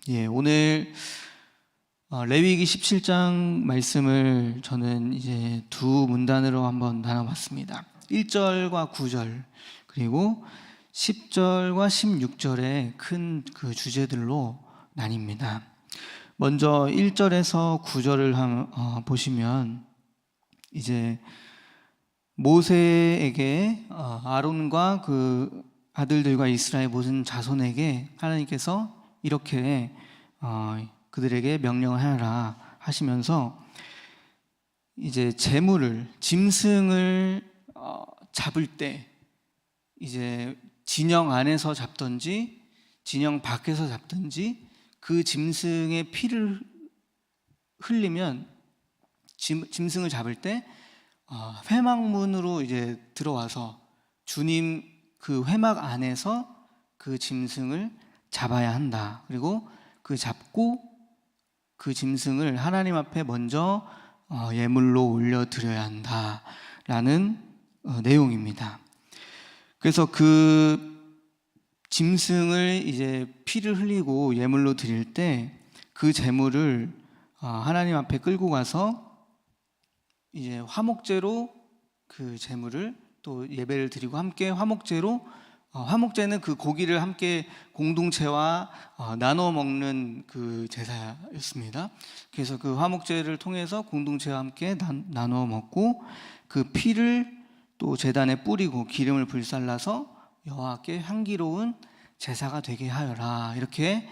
오늘 레위기 17장 말씀을 저는 이제 두 문단으로 한번 나눠봤습니다. 1절과 9절 그리고 10절과 16절의 큰 그 주제들로 나뉩니다. 먼저 1절에서 9절을 보시면 이제 모세에게 아론과 그 아들들과 이스라엘 모든 자손에게 하나님께서 이렇게 그들에게 명령을 하라 하시면서 이제 짐승을 잡을 때 이제 진영 안에서 잡든지 진영 밖에서 잡든지 그 짐승의 피를 흘리면 짐승을 잡을 때 회막문으로 이제 들어와서 주님 그 회막 안에서 그 짐승을 잡아야 한다. 그리고 잡고 그 짐승을 하나님 앞에 먼저 예물로 올려드려야 한다라는 내용입니다. 그래서 그 짐승을 이제 피를 흘리고 예물로 드릴 때 그 제물을 하나님 앞에 끌고 가서 이제 화목제로 그 제물을 또 예배를 드리고 함께 화목제는 그 고기를 함께 공동체와 나눠 먹는 그 제사였습니다. 그래서 그 화목제를 통해서 공동체와 함께 나눠 먹고 그 피를 또 제단에 뿌리고 기름을 불살라서 여호와께 향기로운 제사가 되게 하여라, 이렇게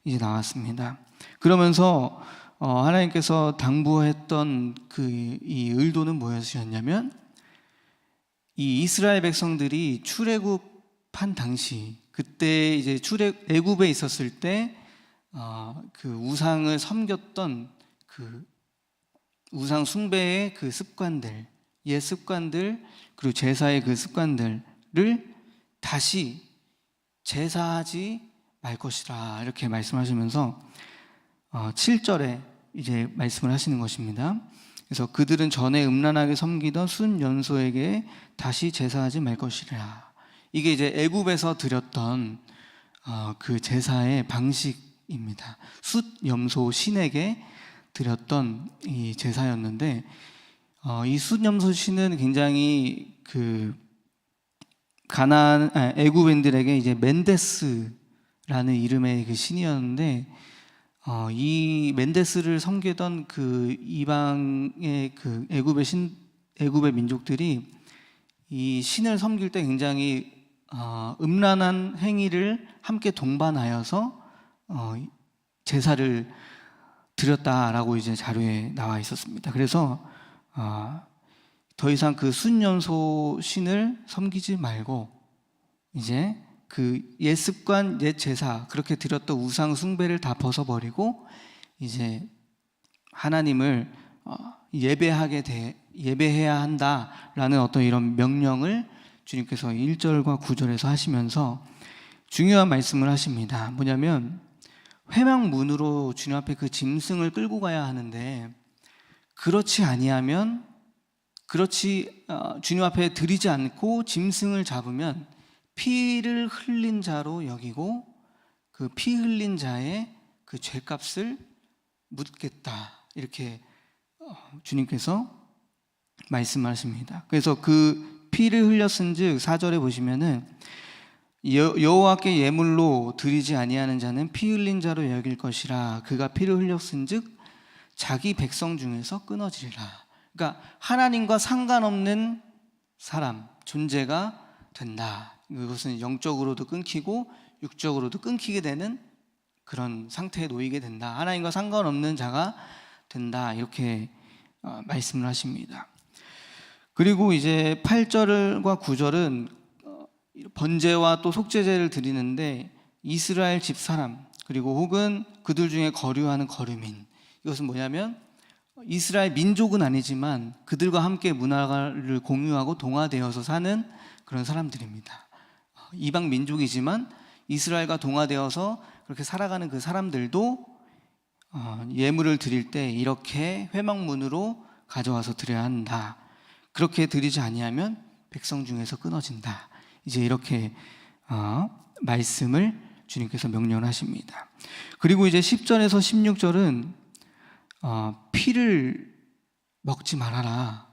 이제 나왔습니다. 그러면서 하나님께서 당부했던 이 의도는 뭐였냐면 이 이스라엘 백성들이 출애굽한 당시, 그때 이제 애굽에 있었을 때 그 우상을 섬겼던 그 우상 숭배의 그 습관들, 옛 습관들, 그리고 제사의 그 습관들을 다시 제사하지 말 것이라, 이렇게 말씀하시면서 7절에 이제 말씀을 하시는 것입니다. 그래서 그들은 전에 음란하게 섬기던 숫염소에게 다시 제사하지 말 것이라. 이게 이제 애굽에서 드렸던 그 제사의 방식입니다. 숫염소 신에게 드렸던 이 제사였는데, 이 숫염소 신은 굉장히 그 애굽인들에게 이제 멘데스라는 이름의 그 신이었는데, 이 멘데스를 섬기던 그 이방의 그 애굽의 민족들이 이 신을 섬길 때 굉장히 음란한 행위를 함께 동반하여서 제사를 드렸다라고 이제 자료에 나와 있었습니다. 그래서 더 이상 그 숫염소 신을 섬기지 말고 이제 그 옛 습관, 옛 제사, 그렇게 드렸던 우상 숭배를 다 벗어버리고 이제 하나님을 예배해야 한다라는 어떤 이런 명령을 주님께서 1절과 9절에서 하시면서 중요한 말씀을 하십니다. 뭐냐면 회막문으로 주님 앞에 그 짐승을 끌고 가야 하는데, 그렇지 아니하면 주님 앞에 드리지 않고 짐승을 잡으면 피를 흘린 자로 여기고 그 피 흘린 자의 그 죄값을 묻겠다, 이렇게 주님께서 말씀하십니다. 그래서 그 피를 흘렸은즉 4절에 보시면은 여호와께 예물로 드리지 아니하는 자는 피 흘린 자로 여길 것이라. 그가 피를 흘렸은즉 자기 백성 중에서 끊어지리라. 그러니까 하나님과 상관없는 사람, 존재가 된다. 그것은 영적으로도 끊기고 육적으로도 끊기게 되는 그런 상태에 놓이게 된다. 하나님과 상관없는 자가 된다, 이렇게 말씀을 하십니다. 그리고 이제 8절과 9절은 번제와 또 속죄제를 드리는데, 이스라엘 집 사람 그리고 혹은 그들 중에 거류하는 거류민, 이것은 뭐냐면 이스라엘 민족은 아니지만 그들과 함께 문화를 공유하고 동화되어서 사는 그런 사람들입니다. 이방 민족이지만 이스라엘과 동화되어서 그렇게 살아가는 그 사람들도 예물을 드릴 때 이렇게 회막문으로 가져와서 드려야 한다. 그렇게 드리지 아니하면 백성 중에서 끊어진다. 이제 이렇게 말씀을 주님께서 명령을 하십니다. 그리고 이제 10절에서 16절은 피를 먹지 말아라.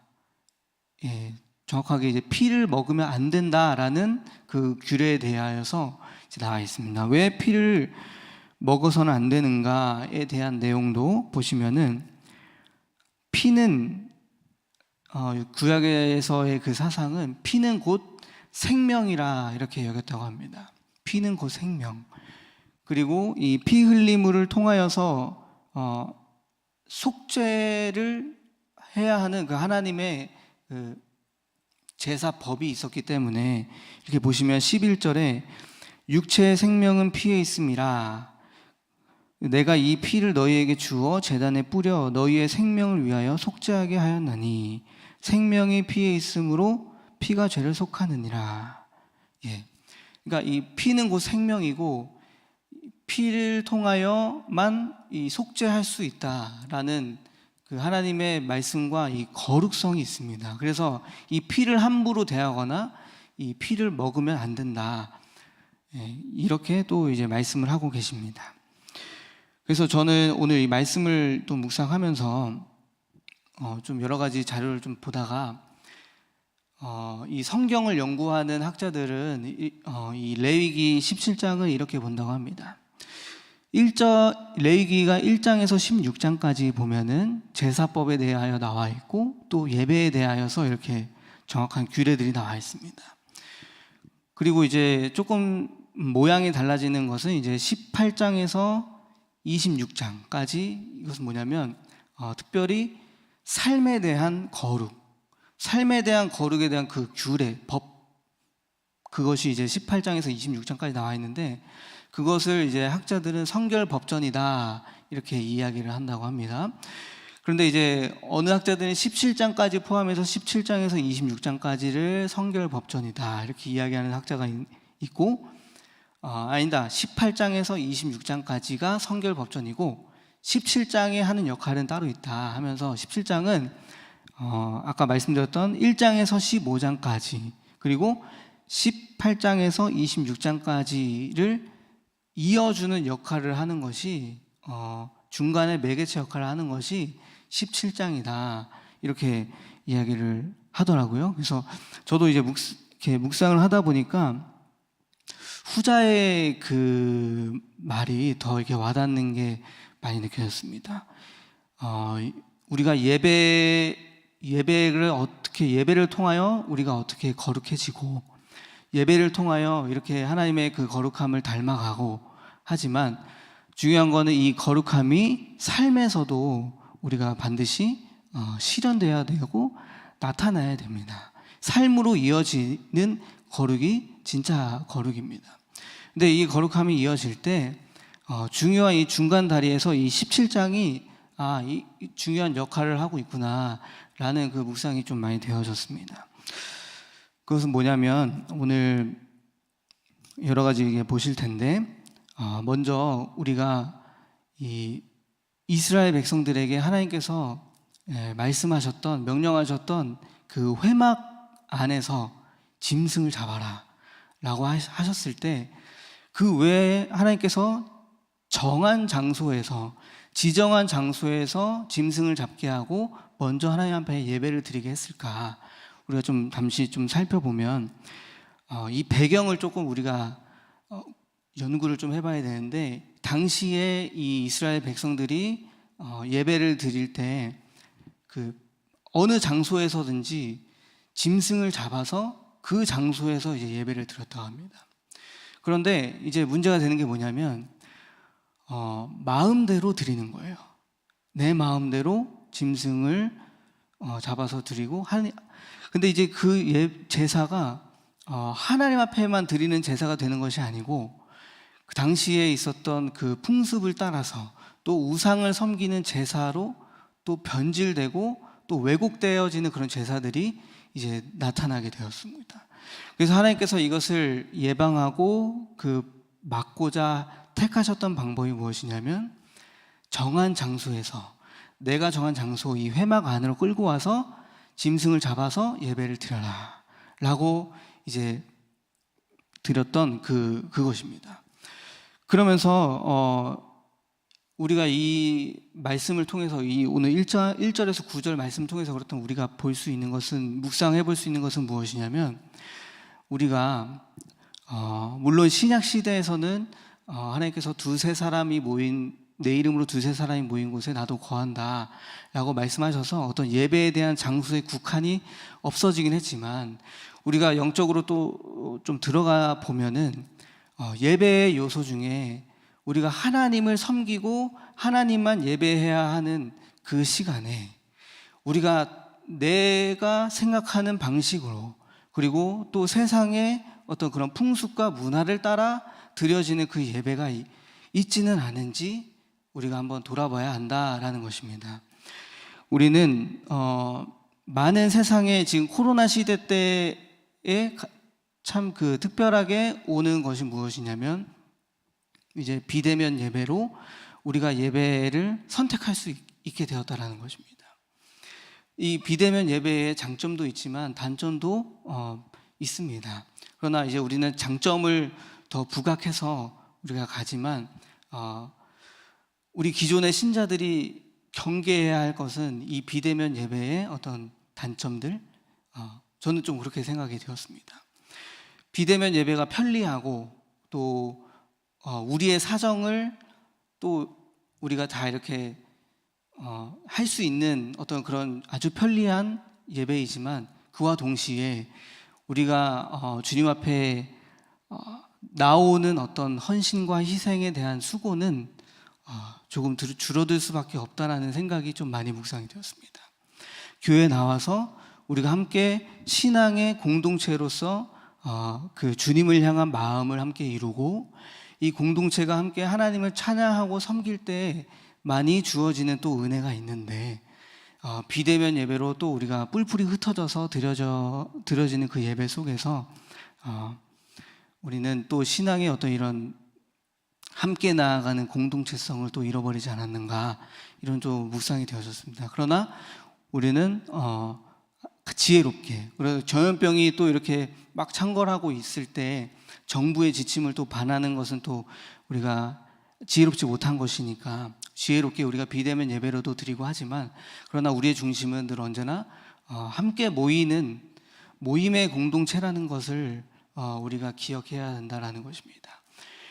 예, 정확하게 이제 피를 먹으면 안 된다라는 그 규례에 대하여서 이제 나와 있습니다. 왜 피를 먹어서는 안 되는가에 대한 내용도 보시면은 피는 구약에서의 그 사상은 피는 곧 생명이라 이렇게 여겼다고 합니다. 피는 곧 생명. 그리고 이 피 흘림을 통하여서 속죄를 해야 하는 그 하나님의 그 제사법이 있었기 때문에 이렇게 보시면 11절에 육체의 생명은 피에 있음이라. 내가 이 피를 너희에게 주어 제단에 뿌려 너희의 생명을 위하여 속죄하게 하였나니 생명이 피에 있으므로 피가 죄를 속하느니라. 예. 그러니까 이 피는 곧 생명이고 피를 통하여만 이 속죄할 수 있다라는 그 하나님의 말씀과 이 거룩성이 있습니다. 그래서 이 피를 함부로 대하거나 이 피를 먹으면 안 된다. 예, 이렇게 또 이제 말씀을 하고 계십니다. 그래서 저는 오늘 이 말씀을 또 묵상하면서 좀 여러 가지 자료를 좀 보다가 이 성경을 연구하는 학자들은 이 레위기 17장을 이렇게 본다고 합니다. 레위기가 1장에서 16장까지 보면은 제사법에 대하여 나와 있고 또 예배에 대하여서 이렇게 정확한 규례들이 나와 있습니다. 그리고 이제 조금 모양이 달라지는 것은 이제 18장에서 26장까지 이것은 뭐냐면 특별히 삶에 대한 거룩, 삶에 대한 거룩에 대한 그 규례, 법, 그것이 이제 18장에서 26장까지 나와 있는데 그것을 이제 학자들은 성결법전이다 이렇게 이야기를 한다고 합니다. 그런데 이제 어느 학자들은 17장까지 포함해서 17장에서 26장까지를 성결법전이다 이렇게 이야기하는 학자가 있고 아니다. 18장에서 26장까지가 성결법전이고 17장에 하는 역할은 따로 있다 하면서 17장은 아까 말씀드렸던 1장에서 15장까지 그리고 18장에서 26장까지를 이어주는 역할을 하는 것이 중간에 매개체 역할을 하는 것이 17장이다 이렇게 이야기를 하더라고요. 그래서 저도 이제 이렇게 묵상을 하다 보니까 후자의 그 말이 더 이렇게 와닿는 게 많이 느껴졌습니다. 우리가 예배를 통하여 우리가 어떻게 거룩해지고 예배를 통하여 이렇게 하나님의 그 거룩함을 닮아가고 하지만 중요한 거는 이 거룩함이 삶에서도 우리가 반드시 실현돼야 되고 나타나야 됩니다. 삶으로 이어지는 거룩이 진짜 거룩입니다. 근데 이 거룩함이 이어질 때 중요한 이 중간 다리에서 이 17장이 이 중요한 역할을 하고 있구나라는 그 묵상이 좀 많이 되어졌습니다. 그것은 뭐냐면 오늘 여러 가지 보실 텐데 먼저 우리가 이 이스라엘 백성들에게 하나님께서 말씀하셨던 명령하셨던 그 회막 안에서 짐승을 잡아라 라고 하셨을 때 그 외에 하나님께서 정한 장소에서 지정한 장소에서 짐승을 잡게 하고 먼저 하나님 앞에 예배를 드리게 했을까? 우리가 좀 잠시 좀 살펴보면 이 배경을 조금 우리가 연구를 좀 해봐야 되는데 당시에 이 이스라엘 백성들이 예배를 드릴 때 그 어느 장소에서든지 짐승을 잡아서 그 장소에서 이제 예배를 드렸다고 합니다. 그런데 이제 문제가 되는 게 뭐냐면 마음대로 드리는 거예요. 내 마음대로 짐승을 잡아서 드리고 근데 이제 그 제사가 하나님 앞에만 드리는 제사가 되는 것이 아니고 그 당시에 있었던 그 풍습을 따라서 또 우상을 섬기는 제사로 또 변질되고 또 왜곡되어지는 그런 제사들이 이제 나타나게 되었습니다. 그래서 하나님께서 이것을 예방하고 막고자 택하셨던 방법이 무엇이냐면 정한 장소에서 내가 정한 장소 이 회막 안으로 끌고 와서 짐승을 잡아서 예배를 드려라 라고 이제 드렸던 그것입니다. 그러면서 우리가 이 말씀을 통해서 이 오늘 1절에서 9절 말씀을 통해서 그렇던 우리가 볼 수 있는 것은, 묵상해 볼 수 있는 것은 무엇이냐면, 우리가 물론 신약 시대에서는 하나님께서 두세 사람이 모인, 내 이름으로 두세 사람이 모인 곳에 나도 거한다 라고 말씀하셔서 어떤 예배에 대한 장소의 국한이 없어지긴 했지만, 우리가 영적으로 또 좀 들어가 보면은 예배의 요소 중에 우리가 하나님을 섬기고 하나님만 예배해야 하는 그 시간에 우리가 내가 생각하는 방식으로, 그리고 또 세상의 어떤 그런 풍습과 문화를 따라 드려지는 그 예배가 있지는 않은지 우리가 한번 돌아봐야 한다라는 것입니다. 우리는 많은 세상에 지금 코로나 시대 때에 참 그 특별하게 오는 것이 무엇이냐면, 이제 비대면 예배로 우리가 예배를 선택할 수 있게 되었다라는 것입니다. 이 비대면 예배의 장점도 있지만 단점도 있습니다. 그러나 이제 우리는 장점을 더 부각해서 우리가 가지만, 우리 기존의 신자들이 경계해야 할 것은 이 비대면 예배의 어떤 단점들, 저는 좀 그렇게 생각이 되었습니다. 비대면 예배가 편리하고 또 우리의 사정을 또 우리가 다 이렇게 할 수 있는 어떤 그런 아주 편리한 예배이지만, 그와 동시에 우리가 주님 앞에 나오는 어떤 헌신과 희생에 대한 수고는 조금 줄어들 수밖에 없다라는 생각이 좀 많이 묵상이 되었습니다. 교회에 나와서 우리가 함께 신앙의 공동체로서 그 주님을 향한 마음을 함께 이루고, 이 공동체가 함께 하나님을 찬양하고 섬길 때 많이 주어지는 또 은혜가 있는데, 비대면 예배로 또 우리가 뿔뿔이 흩어져서 드려지는 그 예배 속에서 우리는 또 신앙의 어떤 이런 함께 나아가는 공동체성을 또 잃어버리지 않았는가, 이런 좀 묵상이 되어졌습니다. 그러나 우리는 지혜롭게, 그래서 전염병이 또 이렇게 막 창궐하고 있을 때 정부의 지침을 또 반하는 것은 또 우리가 지혜롭지 못한 것이니까 지혜롭게 우리가 비대면 예배로도 드리고 하지만, 그러나 우리의 중심은 늘 언제나 함께 모이는 모임의 공동체라는 것을 우리가 기억해야 한다는 것입니다.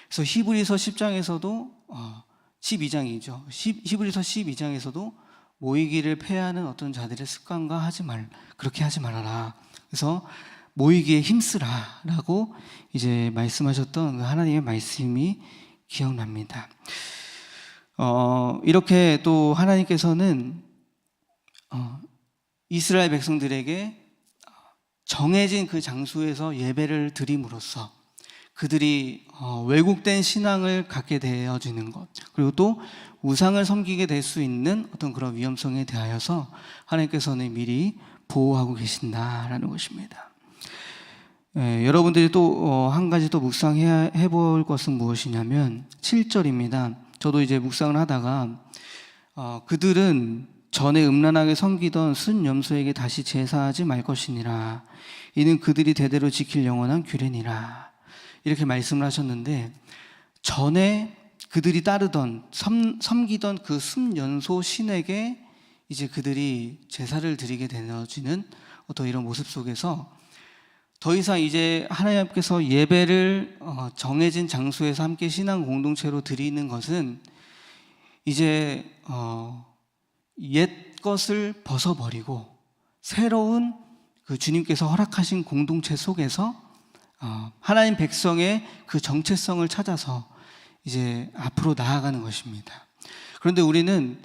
그래서 히브리서 10장에서도 12장이죠. 히브리서 12장에서도 모이기를 폐하는 어떤 자들의 습관과 그렇게 하지 말아라. 그래서 모이기에 힘쓰라라고 이제 말씀하셨던 하나님의 말씀이 기억납니다. 이렇게 또 하나님께서는 이스라엘 백성들에게 정해진 그 장소에서 예배를 드림으로써 그들이 왜곡된 신앙을 갖게 되어지는 것, 그리고 또 우상을 섬기게 될 수 있는 어떤 그런 위험성에 대하여서 하나님께서는 미리 보호하고 계신다라는 것입니다. 여러분들이 또 한 가지 또 묵상해 볼 것은 무엇이냐면 7절입니다. 저도 이제 묵상을 하다가 그들은 전에 음란하게 섬기던 순염소에게 다시 제사하지 말 것이니라. 이는 그들이 대대로 지킬 영원한 규례니라. 이렇게 말씀을 하셨는데, 전에 그들이 따르던 섬기던 그 순염소 신에게 이제 그들이 제사를 드리게 되어지는 어떤 이런 모습 속에서 더 이상 이제 하나님께서 예배를 정해진 장소에서 함께 신앙 공동체로 드리는 것은 이제 옛 것을 벗어버리고 새로운 그 주님께서 허락하신 공동체 속에서 하나님 백성의 그 정체성을 찾아서 이제 앞으로 나아가는 것입니다. 그런데 우리는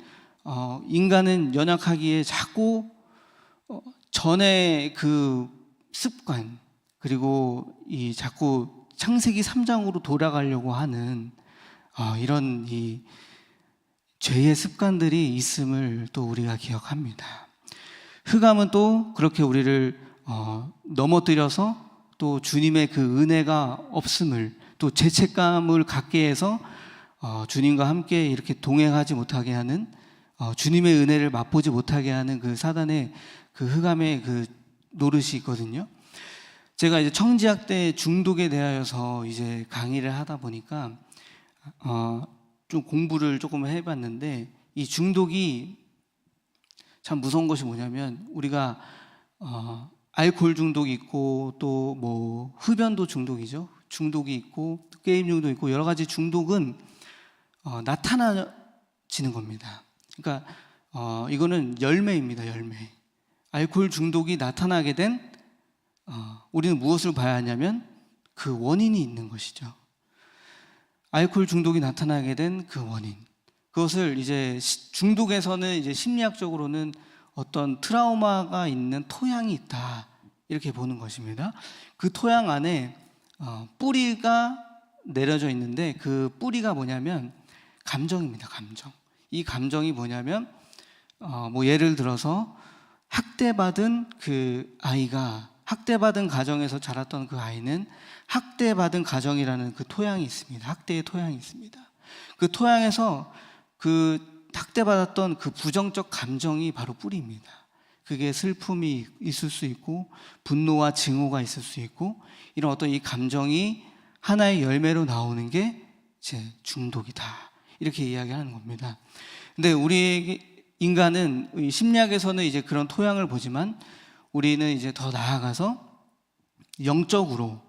인간은 연약하기에 자꾸 전에 그 습관, 그리고 이 자꾸 창세기 3장으로 돌아가려고 하는 이런 이 죄의 습관들이 있음을 또 우리가 기억합니다. 흑암은 또 그렇게 우리를 넘어뜨려서 또 주님의 그 은혜가 없음을, 또 죄책감을 갖게 해서 주님과 함께 이렇게 동행하지 못하게 하는, 주님의 은혜를 맛보지 못하게 하는 그 사단의 그 흑암의 그 노릇이 있거든요. 제가 이제 청지학 때 중독에 대하여서 이제 강의를 하다 보니까 좀 공부를 조금 해봤는데, 이 중독이 참 무서운 것이 뭐냐면, 우리가 알코올 중독이 있고 또 뭐 흡연도 중독이죠. 중독이 있고 또 게임 중독이 있고 여러 가지 중독은 나타나지는 겁니다. 그러니까 이거는 열매입니다. 열매. 알코올 중독이 나타나게 된 우리는 무엇을 봐야 하냐면 그 원인이 있는 것이죠. 알코올 중독이 나타나게 된 그 원인. 그것을 이제 중독에서는 이제 심리학적으로는 어떤 트라우마가 있는 토양이 있다, 이렇게 보는 것입니다. 그 토양 안에 뿌리가 내려져 있는데, 그 뿌리가 뭐냐면 감정입니다. 감정. 이 감정이 뭐냐면 뭐 예를 들어서 학대받은 그 아이가, 학대받은 가정에서 자랐던 그 아이는 학대받은 가정이라는 그 토양이 있습니다. 학대의 토양이 있습니다. 그 토양에서 그 학대받았던 그 부정적 감정이 바로 뿌리입니다. 그게 슬픔이 있을 수 있고 분노와 증오가 있을 수 있고, 이런 어떤 이 감정이 하나의 열매로 나오는 게 제 중독이다, 이렇게 이야기하는 겁니다. 근데 우리 인간은 심리학에서는 이제 그런 토양을 보지만, 우리는 이제 더 나아가서 영적으로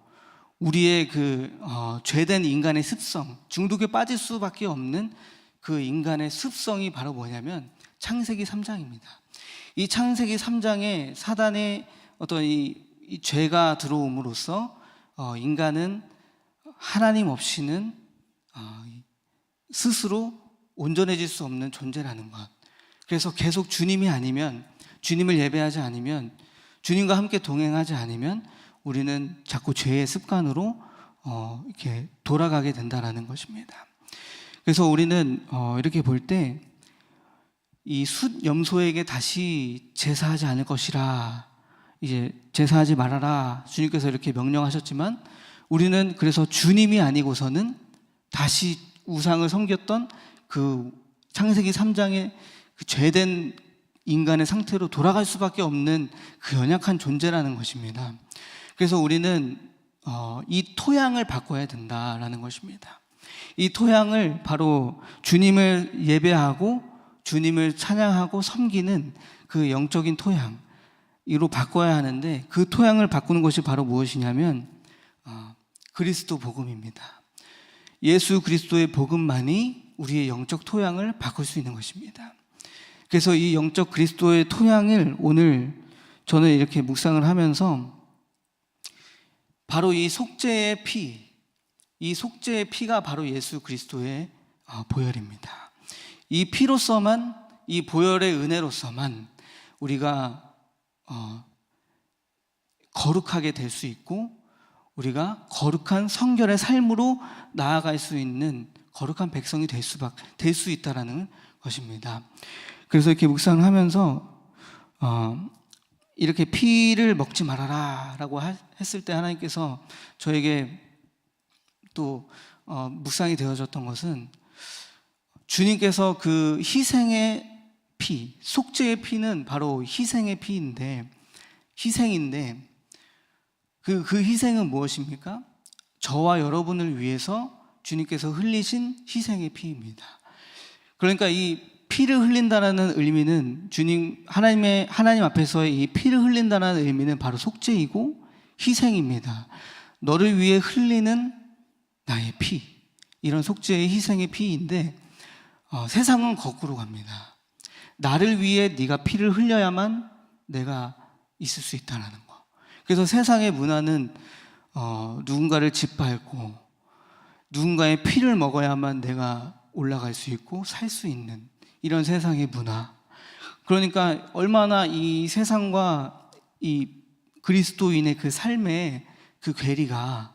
우리의 그 죄된 인간의 습성, 중독에 빠질 수밖에 없는 그 인간의 습성이 바로 뭐냐면 창세기 3장입니다. 이 창세기 3장에 사단의 어떤 이 죄가 들어옴으로써 인간은 하나님 없이는 스스로 온전해질 수 없는 존재라는 것. 그래서 계속 주님이 아니면, 주님을 예배하지 않으면, 주님과 함께 동행하지 않으면 우리는 자꾸 죄의 습관으로 이렇게 돌아가게 된다라는 것입니다. 그래서 우리는 이렇게 볼 때 이 숫 염소에게 다시 제사하지 않을 것이라, 이제 제사하지 말아라, 주님께서 이렇게 명령하셨지만, 우리는 그래서 주님이 아니고서는 다시 우상을 섬겼던 그 창세기 3장의 그 죄된 인간의 상태로 돌아갈 수밖에 없는 그 연약한 존재라는 것입니다. 그래서 우리는 이 토양을 바꿔야 된다라는 것입니다. 이 토양을 바로 주님을 예배하고 주님을 찬양하고 섬기는 그 영적인 토양으로 바꿔야 하는데, 그 토양을 바꾸는 것이 바로 무엇이냐면 그리스도 복음입니다. 예수 그리스도의 복음만이 우리의 영적 토양을 바꿀 수 있는 것입니다. 그래서 이 영적 그리스도의 토양을 오늘 저는 이렇게 묵상을 하면서, 바로 이 속죄의 피, 이 속죄의 피가 바로 예수 그리스도의 보혈입니다. 이 피로서만, 이 보혈의 은혜로서만 우리가 거룩하게 될 수 있고, 우리가 거룩한 성결의 삶으로 나아갈 수 있는 거룩한 백성이 될 수 있다라는 것입니다. 그래서 이렇게 묵상을 하면서 이렇게 피를 먹지 말아라 라고 했을 때 하나님께서 저에게 또 묵상이 되어졌던 것은, 주님께서 그 희생의 피, 속죄의 피는 바로 희생의 피인데, 희생인데 그 희생은 무엇입니까? 저와 여러분을 위해서 주님께서 흘리신 희생의 피입니다. 그러니까 이 피를 흘린다는 의미는, 하나님 앞에서의 이 피를 흘린다는 의미는 바로 속죄이고 희생입니다. 너를 위해 흘리는 나의 피, 이런 속죄의 희생의 피인데, 세상은 거꾸로 갑니다. 나를 위해 네가 피를 흘려야만 내가 있을 수 있다는 거. 그래서 세상의 문화는 누군가를 짓밟고 누군가의 피를 먹어야만 내가 올라갈 수 있고 살 수 있는 이런 세상의 문화. 그러니까 얼마나 이 세상과 이 그리스도인의 그 삶의 그 괴리가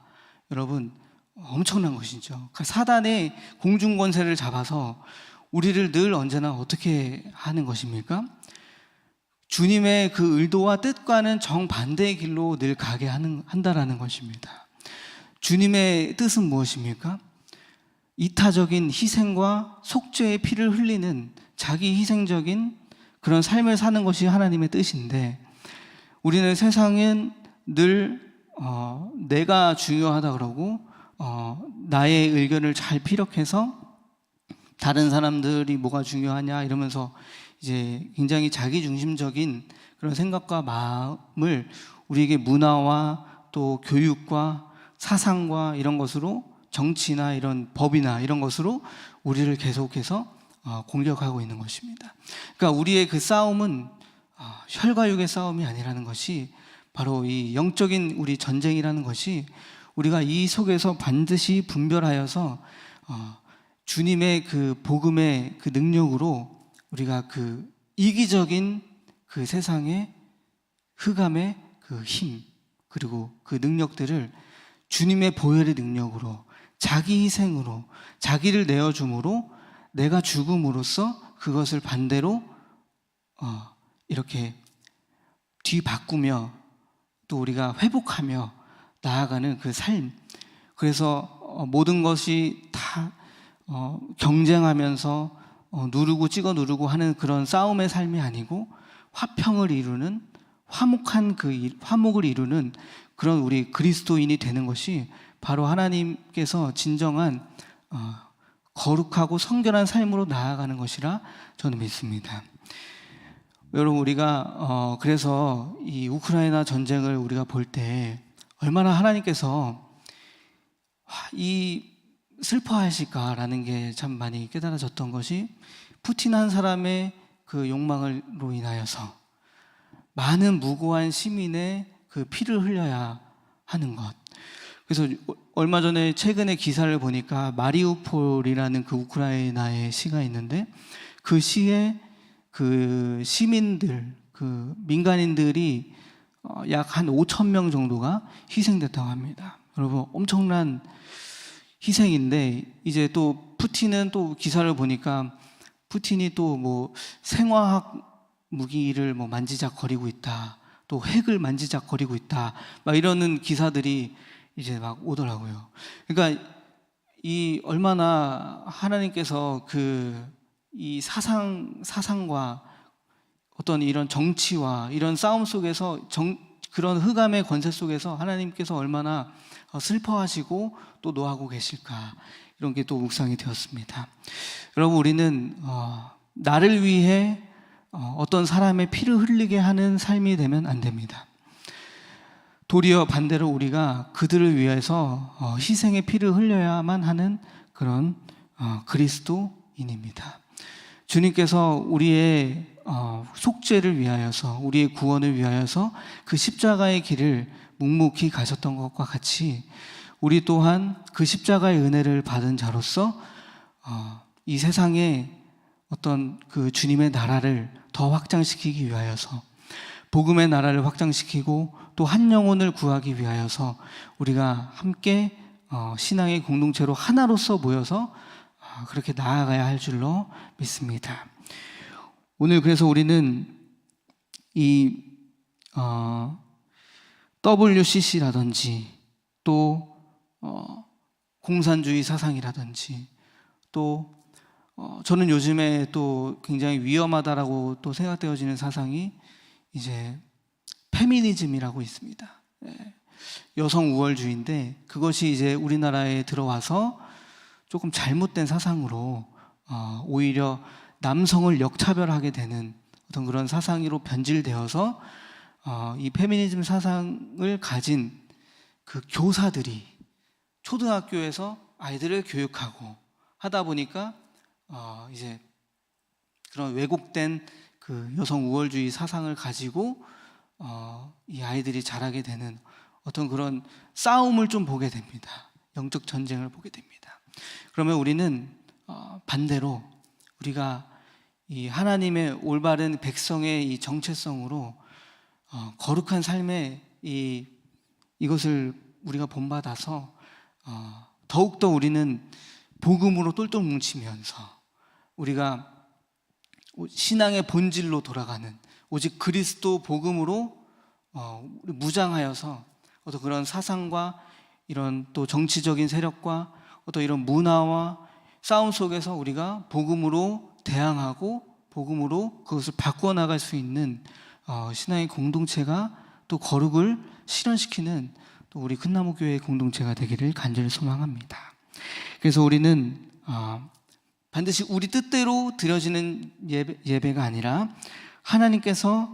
여러분 엄청난 것이죠. 그러니까 사단의 공중권세를 잡아서 우리를 늘 언제나 어떻게 하는 것입니까? 주님의 그 의도와 뜻과는 정반대의 길로 늘 가게 한다라는 것입니다. 주님의 뜻은 무엇입니까? 이타적인 희생과 속죄의 피를 흘리는 자기 희생적인 그런 삶을 사는 것이 하나님의 뜻인데, 우리는 세상은 늘 내가 중요하다 그러고 나의 의견을 잘 피력해서 다른 사람들이 뭐가 중요하냐 이러면서 이제 굉장히 자기중심적인 그런 생각과 마음을 우리에게 문화와 또 교육과 사상과 이런 것으로, 정치나 이런 법이나 이런 것으로 우리를 계속해서 공격하고 있는 것입니다. 그러니까 우리의 그 싸움은 혈과 육의 싸움이 아니라는 것이, 바로 이 영적인 우리 전쟁이라는 것이, 우리가 이 속에서 반드시 분별하여서 주님의 그 복음의 그 능력으로 우리가 그 이기적인 그 세상의 흑암의 그 힘, 그리고 그 능력들을 주님의 보혈의 능력으로, 자기 희생으로, 자기를 내어줌으로, 내가 죽음으로써 그것을 반대로 이렇게 뒤바꾸며 또 우리가 회복하며 나아가는 그 삶. 그래서 모든 것이 다 경쟁하면서 누르고 찍어 누르고 하는 그런 싸움의 삶이 아니고, 화평을 이루는, 화목을 이루는 그런 우리 그리스도인이 되는 것이 바로 하나님께서 진정한 거룩하고 성결한 삶으로 나아가는 것이라 저는 믿습니다. 여러분, 우리가 그래서 이 우크라이나 전쟁을 우리가 볼 때 얼마나 하나님께서 이 슬퍼하실까라는 게 참 많이 깨달아졌던 것이, 푸틴 한 사람의 그 욕망으로 인하여서 많은 무고한 시민의 그 피를 흘려야 하는 것. 그래서 얼마 전에 최근에 기사를 보니까 마리우폴이라는 그 우크라이나의 시가 있는데, 그 시에 그 시민들, 그 민간인들이 약 한 5천 명 정도가 희생됐다고 합니다. 여러분, 엄청난 희생인데, 이제 또 푸틴은 또 기사를 보니까 푸틴이 또 뭐 생화학 무기를 뭐 만지작거리고 있다, 또 핵을 만지작거리고 있다, 막 이러는 기사들이 이제 막 오더라고요. 그러니까 이 얼마나 하나님께서 이 사상과 어떤 이런 정치와 이런 싸움 속에서 그런 흑암의 권세 속에서 하나님께서 얼마나 슬퍼하시고 또 노하고 계실까, 이런 게 또 묵상이 되었습니다. 여러분, 우리는 나를 위해 어떤 사람의 피를 흘리게 하는 삶이 되면 안 됩니다. 도리어 반대로 우리가 그들을 위해서 희생의 피를 흘려야만 하는 그런 그리스도인입니다. 주님께서 우리의 속죄를 위하여서, 우리의 구원을 위하여서 그 십자가의 길을 묵묵히 가셨던 것과 같이, 우리 또한 그 십자가의 은혜를 받은 자로서 이 세상에 어떤 그 주님의 나라를 더 확장시키기 위하여서, 복음의 나라를 확장시키고 또 한 영혼을 구하기 위하여서 우리가 함께 신앙의 공동체로 하나로서 모여서 그렇게 나아가야 할 줄로 믿습니다. 오늘 그래서 우리는 이 WCC라든지 또 공산주의 사상이라든지, 또 저는 요즘에 또 굉장히 위험하다라고 또 생각되어지는 사상이 이제 페미니즘이라고 있습니다. 여성 우월주의인데, 그것이 이제 우리나라에 들어와서 조금 잘못된 사상으로 오히려 남성을 역차별하게 되는 어떤 그런 사상으로 변질되어서 이 페미니즘 사상을 가진 그 교사들이 초등학교에서 아이들을 교육하고 하다 보니까 이제 그런 왜곡된 그 여성 우월주의 사상을 가지고 이 아이들이 자라게 되는 어떤 그런 싸움을 좀 보게 됩니다. 영적 전쟁을 보게 됩니다. 그러면 우리는 반대로 우리가 이 하나님의 올바른 백성의 이 정체성으로 거룩한 삶의 이것을 우리가 본받아서 더욱더 우리는 복음으로 똘똘 뭉치면서 우리가 신앙의 본질로 돌아가는, 오직 그리스도 복음으로 무장하여서 어떤 그런 사상과 이런 또 정치적인 세력과 어떤 이런 문화와 싸움 속에서 우리가 복음으로 대항하고 복음으로 그것을 바꿔나갈 수 있는 신앙의 공동체가 또 거룩을 실현시키는 또 우리 큰나무 교회 공동체가 되기를 간절히 소망합니다. 그래서 우리는 반드시 우리 뜻대로 드려지는 예배가 아니라 하나님께서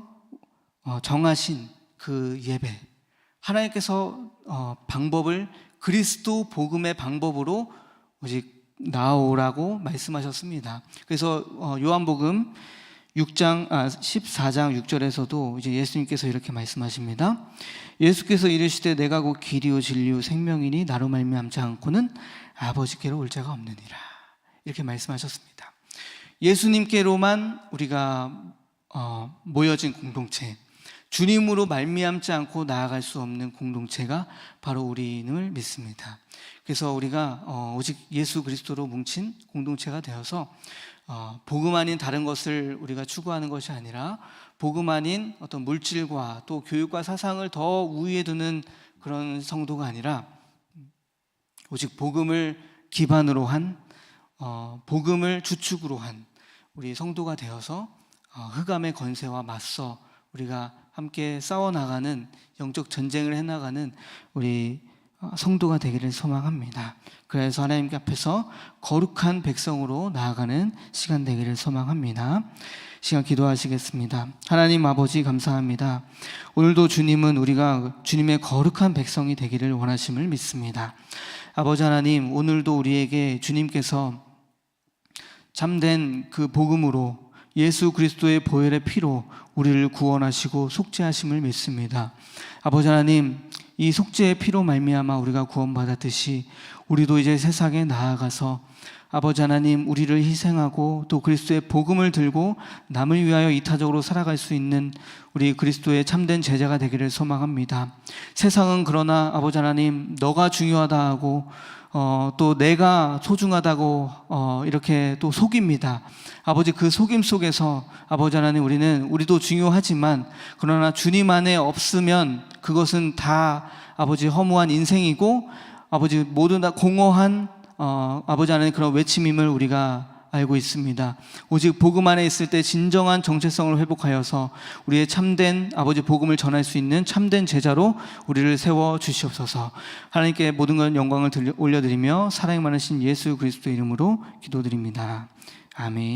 정하신 그 예배, 하나님께서 방법을 그리스도 복음의 방법으로 오직 나오라고 말씀하셨습니다. 그래서 요한복음 14장 6절에서도 이제 예수님께서 이렇게 말씀하십니다. 예수께서 이르시되 내가 곧 길이요 진리요 생명이니 나로 말미암지 않고는 아버지께로 올 자가 없느니라, 이렇게 말씀하셨습니다. 예수님께로만 우리가 모여진 공동체, 주님으로 말미암지 않고 나아갈 수 없는 공동체가 바로 우리임을 믿습니다. 그래서 우리가 오직 예수 그리스도로 뭉친 공동체가 되어서 복음 아닌 다른 것을 우리가 추구하는 것이 아니라 복음 아닌 어떤 물질과 또 교육과 사상을 더 우위에 두는 그런 성도가 아니라 오직 복음을 기반으로 한 복음을 주축으로 한 우리 성도가 되어서 흑암의 권세와 맞서 우리가 함께 싸워나가는, 영적 전쟁을 해나가는 우리 성도가 되기를 소망합니다. 그래서 하나님 앞에서 거룩한 백성으로 나아가는 시간 되기를 소망합니다. 시간 기도하시겠습니다. 하나님 아버지 감사합니다. 오늘도 주님은 우리가 주님의 거룩한 백성이 되기를 원하심을 믿습니다. 아버지 하나님, 오늘도 우리에게 주님께서 참된 그 복음으로 예수 그리스도의 보혈의 피로 우리를 구원하시고 속죄하심을 믿습니다. 아버지 하나님, 이 속죄의 피로 말미암아 우리가 구원받았듯이 우리도 이제 세상에 나아가서 아버지 하나님, 우리를 희생하고 또 그리스도의 복음을 들고 남을 위하여 이타적으로 살아갈 수 있는 우리 그리스도의 참된 제자가 되기를 소망합니다. 세상은 그러나 아버지 하나님, 너가 중요하다 하고 또 내가 소중하다고 이렇게 또 속입니다. 아버지, 그 속임 속에서 아버지 하나님, 우리도 중요하지만 그러나 주님 안에 없으면 그것은 다 아버지 허무한 인생이고 아버지 모두 다 공허한 아버지 하나님 그런 외침임을 우리가 알고 있습니다. 오직 복음 안에 있을 때 진정한 정체성을 회복하여서 우리의 참된 아버지 복음을 전할 수 있는 참된 제자로 우리를 세워 주시옵소서. 하나님께 모든 것 영광을 올려드리며 사랑이 많으신 예수 그리스도 이름으로 기도드립니다. 아멘.